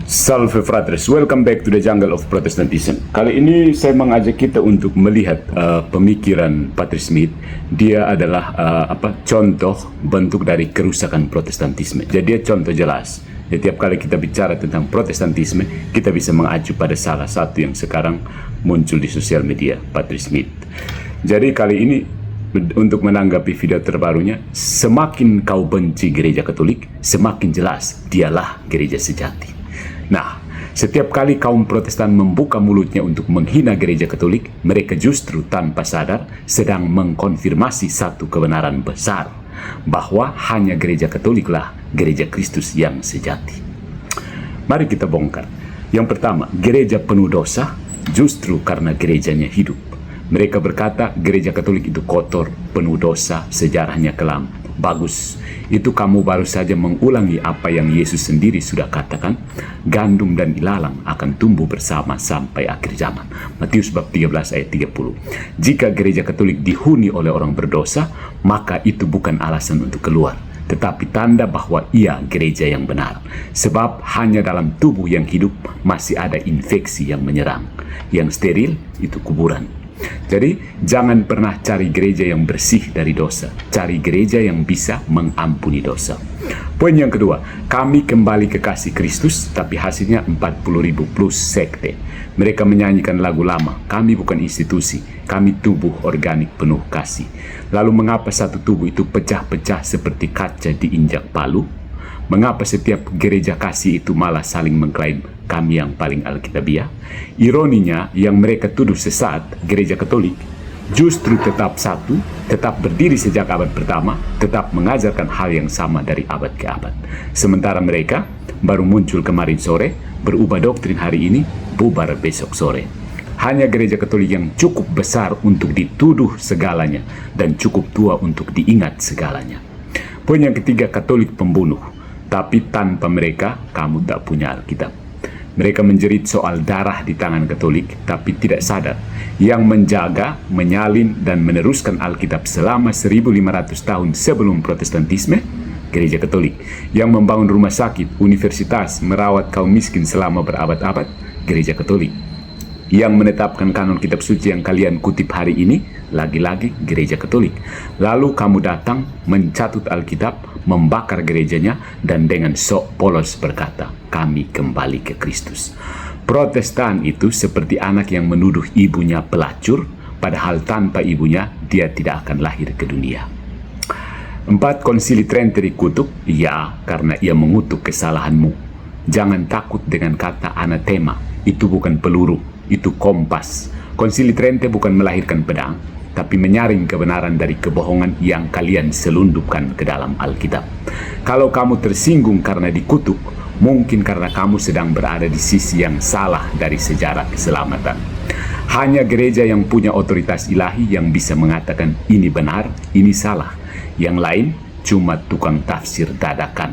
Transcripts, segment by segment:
Salve fratres, welcome back to the jungle of Protestantism. Kali ini saya mengajak kita untuk melihat pemikiran Patrick Smith. Dia adalah contoh bentuk dari kerusakan Protestantisme. Jadi dia contoh jelas. Setiap kali kita bicara tentang Protestantisme, kita bisa mengacu pada salah satu yang sekarang muncul di sosial media, Patrick Smith. Jadi kali ini untuk menanggapi video terbarunya, semakin kau benci gereja Katolik, semakin jelas dialah gereja sejati. Nah, setiap kali kaum Protestan membuka mulutnya untuk menghina gereja Katolik, mereka justru tanpa sadar sedang mengkonfirmasi satu kebenaran besar, bahwa hanya gereja Katoliklah gereja Kristus yang sejati. Mari kita bongkar. Yang pertama, gereja penuh dosa justru karena gerejanya hidup. Mereka berkata gereja Katolik itu kotor, penuh dosa, sejarahnya kelam. Bagus, itu kamu baru saja mengulangi apa yang Yesus sendiri sudah katakan, gandum dan ilalang akan tumbuh bersama sampai akhir zaman. Matius bab 13 ayat 30. Jika gereja Katolik dihuni oleh orang berdosa, maka itu bukan alasan untuk keluar, tetapi tanda bahwa ia gereja yang benar. Sebab hanya dalam tubuh yang hidup masih ada infeksi yang menyerang. Yang steril itu kuburan. Jadi jangan pernah cari gereja yang bersih dari dosa. Cari gereja yang bisa mengampuni dosa. Poin yang kedua, kami kembali ke kasih Kristus, tapi hasilnya 40.000 plus sekte. Mereka menyanyikan lagu lama, kami bukan institusi, kami tubuh organik penuh kasih. Lalu mengapa satu tubuh itu pecah-pecah seperti kaca diinjak palu? Mengapa setiap gereja kasih itu malah saling mengklaim kami yang paling alkitabiah? Ironinya, yang mereka tuduh sesat, gereja Katolik, justru tetap satu, tetap berdiri sejak abad pertama, tetap mengajarkan hal yang sama dari abad ke abad. Sementara mereka baru muncul kemarin sore, berubah doktrin hari ini, bubar besok sore. Hanya gereja Katolik yang cukup besar untuk dituduh segalanya dan cukup tua untuk diingat segalanya. Poin yang ketiga, Katolik pembunuh. Tapi tanpa mereka, kamu tak punya Alkitab. Mereka menjerit soal darah di tangan Katolik, tapi tidak sadar yang menjaga, menyalin, dan meneruskan Alkitab selama 1500 tahun sebelum Protestantisme, gereja Katolik. Yang membangun rumah sakit, universitas, merawat kaum miskin selama berabad-abad, gereja Katolik. Yang menetapkan kanon kitab suci yang kalian kutip hari ini, lagi-lagi gereja Katolik. Lalu kamu datang, mencatut Alkitab, membakar gerejanya, dan dengan sok polos berkata, kami kembali ke Kristus. Protestan itu seperti anak yang menuduh ibunya pelacur, padahal tanpa ibunya dia tidak akan lahir ke dunia. 4. Konsili Trento dikutuk, ya, karena ia mengutuk kesalahanmu. Jangan takut dengan kata anatema, itu bukan peluru, itu kompas. Konsili Trento bukan melahirkan pedang, tapi menyaring kebenaran dari kebohongan yang kalian selundupkan ke dalam Alkitab. Kalau kamu tersinggung karena dikutuk, mungkin karena kamu sedang berada di sisi yang salah dari sejarah keselamatan. Hanya gereja yang punya otoritas ilahi yang bisa mengatakan ini benar, ini salah. Yang lain cuma tukang tafsir dadakan.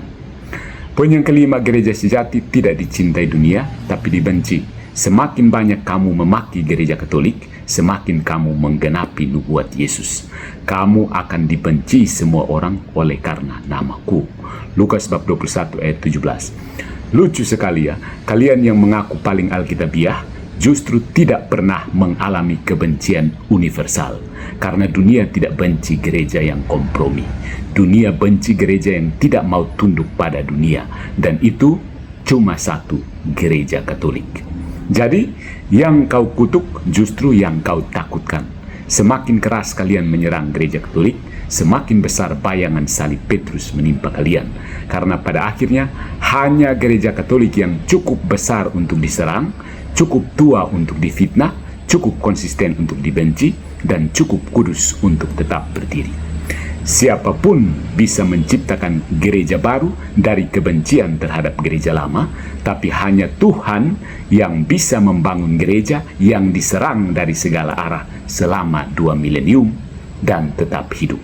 Poin yang kelima, gereja sejati tidak dicintai dunia, tapi dibenci. Semakin banyak kamu memaki gereja Katolik, semakin kamu menggenapi nubuat Yesus. Kamu akan dibenci semua orang oleh karena namaku. Lukas bab 21 ayat 17. Lucu sekali ya, kalian yang mengaku paling alkitabiah justru tidak pernah mengalami kebencian universal. Karena dunia tidak benci gereja yang kompromi. Dunia benci gereja yang tidak mau tunduk pada dunia. Dan itu cuma satu, gereja Katolik. Jadi, yang kau kutuk justru yang kau takutkan. Semakin keras kalian menyerang gereja Katolik, semakin besar bayangan salib Petrus menimpa kalian. Karena pada akhirnya, hanya gereja Katolik yang cukup besar untuk diserang, cukup tua untuk difitnah, cukup konsisten untuk dibenci, dan cukup kudus untuk tetap berdiri. Siapapun bisa menciptakan gereja baru dari kebencian terhadap gereja lama, tapi hanya Tuhan yang bisa membangun gereja yang diserang dari segala arah selama 2 milenium dan tetap hidup.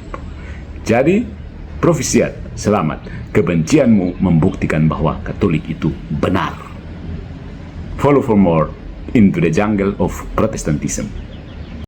Jadi, profesiat, selamat. Kebencianmu membuktikan bahwa Katolik itu benar. Follow for more into the jungle of Protestantism.